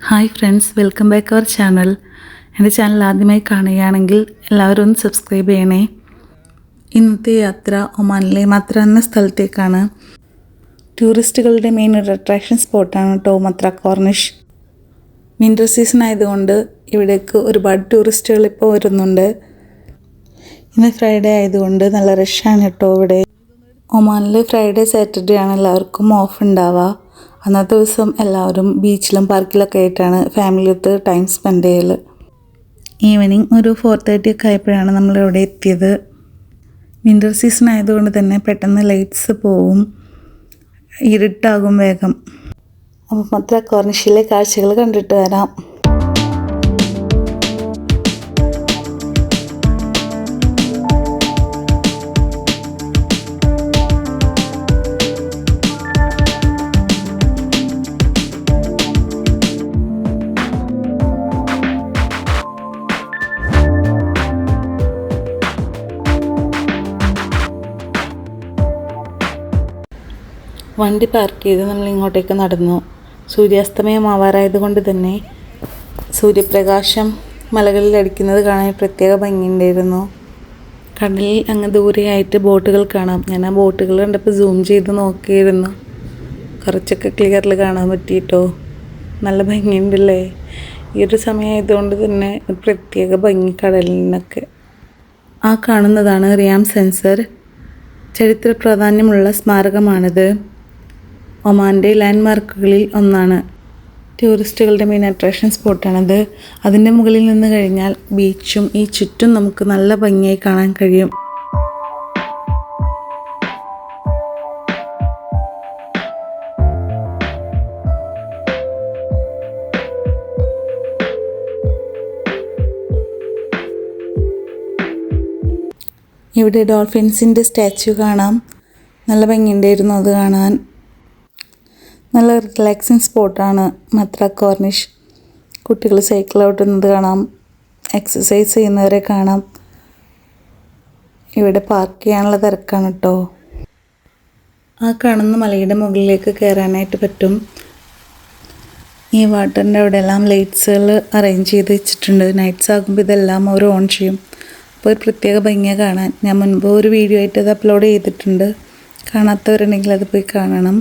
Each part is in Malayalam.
Hi friends, welcome back our channel. എൻ്റെ ചാനൽ ആദ്യമായി കാണുകയാണെങ്കിൽ എല്ലാവരും ഒന്ന് സബ്സ്ക്രൈബ് ചെയ്യണേ. ഇന്നത്തെ യാത്ര ഒമാനിലെ മത്ര എന്ന സ്ഥലത്തേക്കാണ്. ടൂറിസ്റ്റുകളുടെ മെയിൻ ഒരു അട്രാക്ഷൻ സ്പോട്ടാണ് കേട്ടോ മത്ര കോർണിഷ്. വിൻ്റർ സീസൺ ആയതുകൊണ്ട് ഇവിടേക്ക് ഒരുപാട് ടൂറിസ്റ്റുകൾ ഇപ്പോൾ വരുന്നുണ്ട്. ഇന്ന് ഫ്രൈഡേ ആയതുകൊണ്ട് നല്ല റഷാണ് കേട്ടോ ഇവിടെ. ഒമാനിൽ ഫ്രൈഡേ സാറ്റർഡേ ആണ് എല്ലാവർക്കും ഓഫ് ഉണ്ടാവുക. അന്നത്തെ ദിവസം എല്ലാവരും ബീച്ചിലും പാർക്കിലൊക്കെ ആയിട്ടാണ് ഫാമിലിയൊത്ത് ടൈം സ്പെൻഡ് ചെയ്യൽ. ഈവനിങ് ഒരു 4:30 ഒക്കെ ആയപ്പോഴാണ് നമ്മളിവിടെ എത്തിയത്. വിൻ്റർ സീസൺ ആയതുകൊണ്ട് തന്നെ പെട്ടെന്ന് ലൈറ്റ്സ് പോവും, ഇരുട്ടാകും വേഗം. അപ്പം മത്ര കോർണിഷിലെ കാഴ്ചകൾ കണ്ടിട്ട് വരാം. വണ്ടി പാർക്ക് ചെയ്ത് നമ്മൾ ഇങ്ങോട്ടേക്ക് നടന്നു. സൂര്യാസ്തമയം ആവാറായത് കൊണ്ട് തന്നെ സൂര്യപ്രകാശം മലകളിൽ അടിക്കുന്നത് കാണാൻ പ്രത്യേക ഭംഗിയുണ്ടായിരുന്നു. കടലിൽ അങ്ങ് ദൂരെയായിട്ട് ബോട്ടുകൾ കാണാം. ഞാൻ ആ ബോട്ടുകൾ കണ്ടപ്പോൾ സൂം ചെയ്ത് നോക്കിയിരുന്നു. കുറച്ചൊക്കെ ക്ലിയറിൽ കാണാൻ പറ്റിയിട്ടോ. നല്ല ഭംഗിയുണ്ടല്ലേ. ഈ ഒരു സമയമായതുകൊണ്ട് തന്നെ ഒരു പ്രത്യേക ഭംഗി കടലിനൊക്കെ. ആ കാണുന്നതാണ് റിയാം സെൻസർ. ചരിത്ര പ്രാധാന്യമുള്ള സ്മാരകമാണിത്. ഒമാൻ്റെ ലാൻഡ്മാർക്കുകളിൽ ഒന്നാണ്. ടൂറിസ്റ്റുകളുടെ മെയിൻ അട്രാക്ഷൻ സ്പോട്ടാണത്. അതിൻ്റെ മുകളിൽ നിന്ന് കഴിഞ്ഞാൽ ബീച്ചും ഈ ചുറ്റും നമുക്ക് നല്ല ഭംഗിയായി കാണാൻ കഴിയും. ഇവിടെ ഡോൾഫിൻസിൻ്റെ സ്റ്റാച്യു കാണാം. നല്ല ഭംഗിയുണ്ടായിരുന്നു അത് കാണാൻ. നല്ല റിലാക്സിങ് സ്പോട്ടാണ് മത്ര കോർണിഷ്. കുട്ടികൾ സൈക്കിൾ ഓട്ടുന്നത് കാണാം, എക്സസൈസ് ചെയ്യുന്നവരെ കാണാം. ഇവിടെ പാർക്ക് ചെയ്യാനുള്ള തിരക്കാണ് കേട്ടോ. ആ കാണുന്ന മലയുടെ മുകളിലേക്ക് കയറാനായിട്ട് പറ്റും. ഈ വാട്ടറിൻ്റെ അവിടെ എല്ലാം ലൈറ്റ്സുകൾ അറേഞ്ച് ചെയ്ത് വെച്ചിട്ടുണ്ട്. നൈറ്റ്സ് ആകുമ്പോൾ ഇതെല്ലാം അവർ ഓൺ ചെയ്യും. അപ്പോൾ ഒരു പ്രത്യേക ഭംഗിയാണ് കാണാൻ. ഞാൻ മുൻപ് ഒരു വീഡിയോ ആയിട്ട് അത് അപ്ലോഡ് ചെയ്തിട്ടുണ്ട്. കാണാത്തവരുണ്ടെങ്കിൽ അത് പോയി കാണണം.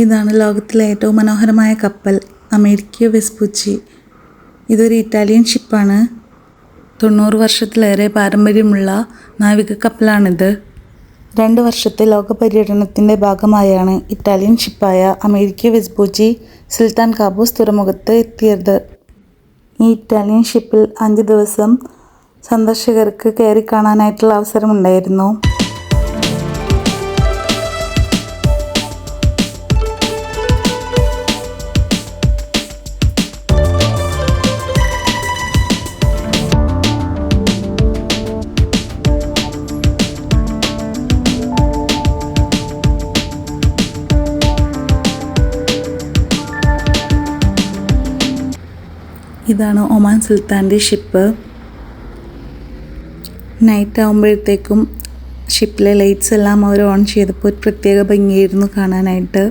ഇതാണ് ലോകത്തിലെ ഏറ്റവും മനോഹരമായ കപ്പൽ, അമേരിക്കോ വെസ്പുച്ചി. ഇതൊരു ഇറ്റാലിയൻ ഷിപ്പാണ്. 90 വർഷത്തിലേറെ പാരമ്പര്യമുള്ള നാവിക കപ്പലാണിത്. 2 വർഷത്തെ ലോക പര്യടനത്തിൻ്റെ ഭാഗമായാണ് ഇറ്റാലിയൻ ഷിപ്പായ അമേരിക്കോ വെസ്പുച്ചി സുൽത്താൻ കാബൂസ് തുറമുഖത്ത് എത്തിയത്. ഈ ഇറ്റാലിയൻ ഷിപ്പിൽ 5 ദിവസം സന്ദർശകർക്ക് കയറി കാണാനായിട്ടുള്ള അവസരമുണ്ടായിരുന്നു. ഇതാണ് ഒമാൻ സുൽത്താൻ്റെ ഷിപ്പ്. നൈറ്റ് ആകുമ്പോഴത്തേക്കും ഷിപ്പിലെ ലൈറ്റ്സ് എല്ലാം അവർ ഓൺ ചെയ്തപ്പോൾ ഒരു പ്രത്യേക ഭംഗിയായിരുന്നു കാണാനായിട്ട്.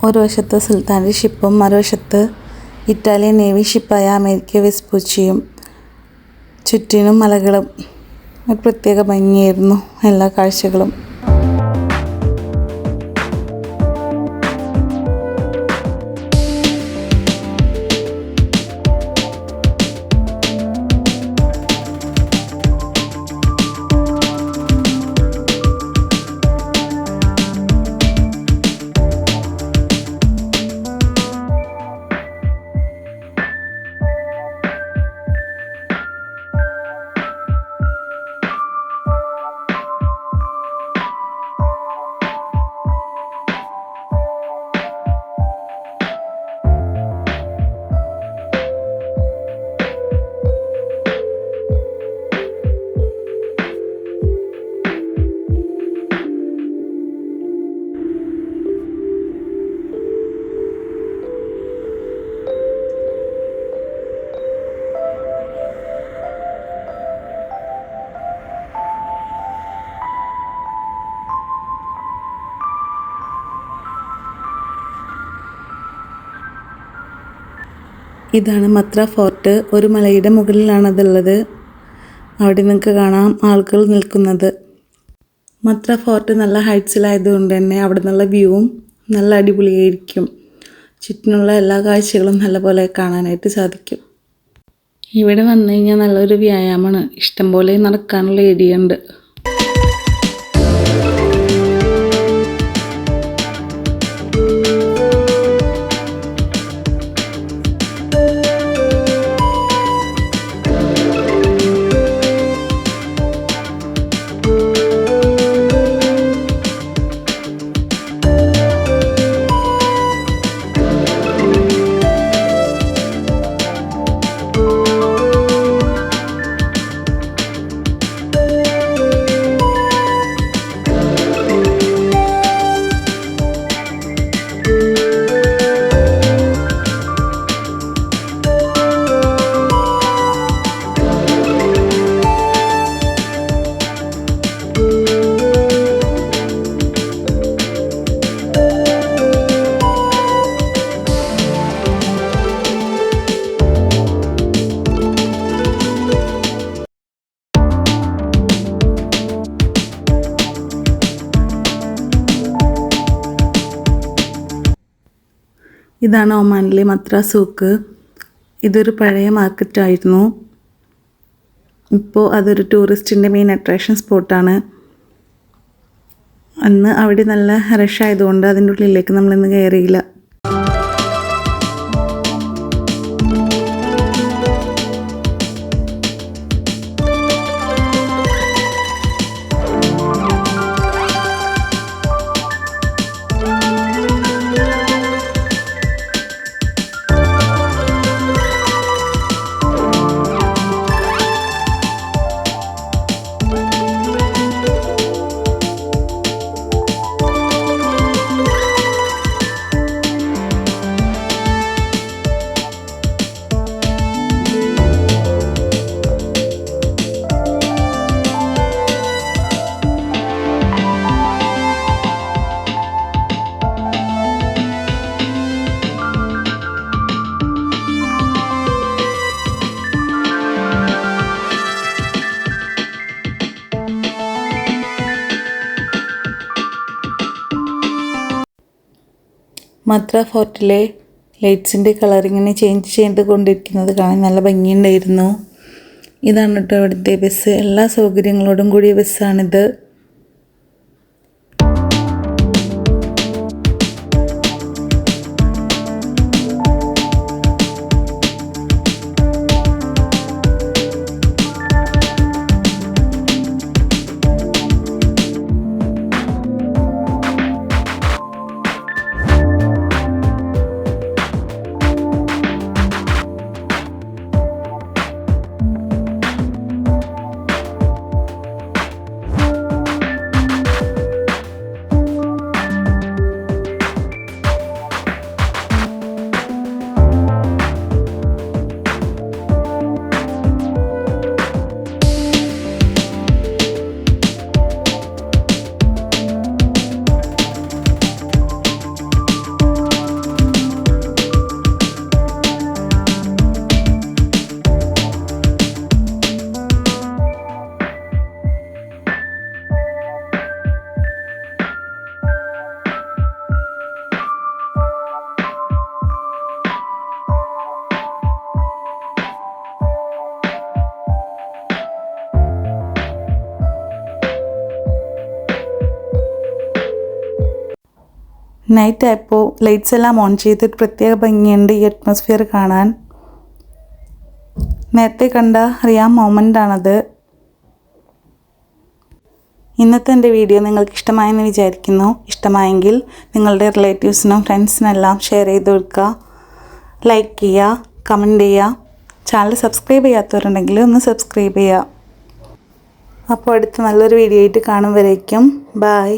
ഒരു വശത്ത് സുൽത്താൻ്റെ ഷിപ്പും മറുവശത്ത് ഇറ്റാലിയൻ നേവി ഷിപ്പായ അമേരിക്കോ വെസ്പുച്ചിയും. ചുറ്റിനും മലകളും. ഒരു പ്രത്യേക ഭംഗിയായിരുന്നു എല്ലാ കാഴ്ചകളും. ഇതാണ് മത്ര ഫോർട്ട്. ഒരു മലയുടെ മുകളിലാണതുള്ളത്. അവിടെ നിങ്ങൾക്ക് കാണാം ആളുകൾ നിൽക്കുന്നത്. മത്ര ഫോർട്ട് നല്ല ഹൈറ്റ്സിലായതുകൊണ്ട് തന്നെ അവിടെ നിന്നുള്ള വ്യൂവും നല്ല അടിപൊളിയായിരിക്കും. ചുറ്റിനുള്ള എല്ലാ കാഴ്ചകളും നല്ലപോലെ കാണാനായിട്ട് സാധിക്കും. ഇവിടെ വന്നു കഴിഞ്ഞാൽ നല്ലൊരു വ്യായാമമാണ്. ഇഷ്ടംപോലെ നടക്കാനുള്ള ഏരിയ ഉണ്ട്. ഇതാണ് ഒമാനിലെ മത്ര സൂക്ക്. ഇതൊരു പഴയ മാർക്കറ്റായിരുന്നു. ഇപ്പോൾ അതൊരു ടൂറിസ്റ്റിൻ്റെ മെയിൻ അട്രാക്ഷൻ സ്പോട്ടാണ്. അന്ന് അവിടെ നല്ല റഷായതുകൊണ്ട് അതിൻ്റെ ഉള്ളിലേക്ക് നമ്മളിന്ന് കയറിയില്ല. മത്ര ഫോർട്ടിലെ ലൈറ്റ്സിൻ്റെ കളർ ഇങ്ങനെ ചേഞ്ച് ചെയ്തുകൊണ്ടിരിക്കുന്നത് കാണാൻ നല്ല ഭംഗിയുണ്ടായിരുന്നു. ഇതാണ് കേട്ടോ ഇവിടുത്തെ ബസ്. എല്ലാ സൗകര്യങ്ങളോടും കൂടിയ ബസ്സാണിത്. നൈറ്റ് ആയപ്പോൾ ലൈറ്റ്സ് എല്ലാം ഓൺ ചെയ്തിട്ട് പ്രത്യേക ഭംഗിയുണ്ട് ഈ അറ്റ്മോസ്ഫിയർ കാണാൻ. നേരത്തെ കണ്ട റിയാം മൊമെൻ്റ് ആണത്. ഇന്നത്തെ എൻ്റെ വീഡിയോ നിങ്ങൾക്ക് ഇഷ്ടമായെന്ന് വിചാരിക്കുന്നു. ഇഷ്ടമായെങ്കിൽ നിങ്ങളുടെ റിലേറ്റീവ്സിനും ഫ്രണ്ട്സിനെല്ലാം ഷെയർ ചെയ്ത് കൊടുക്കുക, ലൈക്ക് ചെയ്യുക, കമൻറ്റ് ചെയ്യുക. ചാനൽ സബ്സ്ക്രൈബ് ചെയ്യാത്തവരുണ്ടെങ്കിൽ ഒന്ന് സബ്സ്ക്രൈബ് ചെയ്യുക. അപ്പോൾ അടുത്ത നല്ലൊരു വീഡിയോ ആയിട്ട് കാണും വരേക്കും. ബൈ.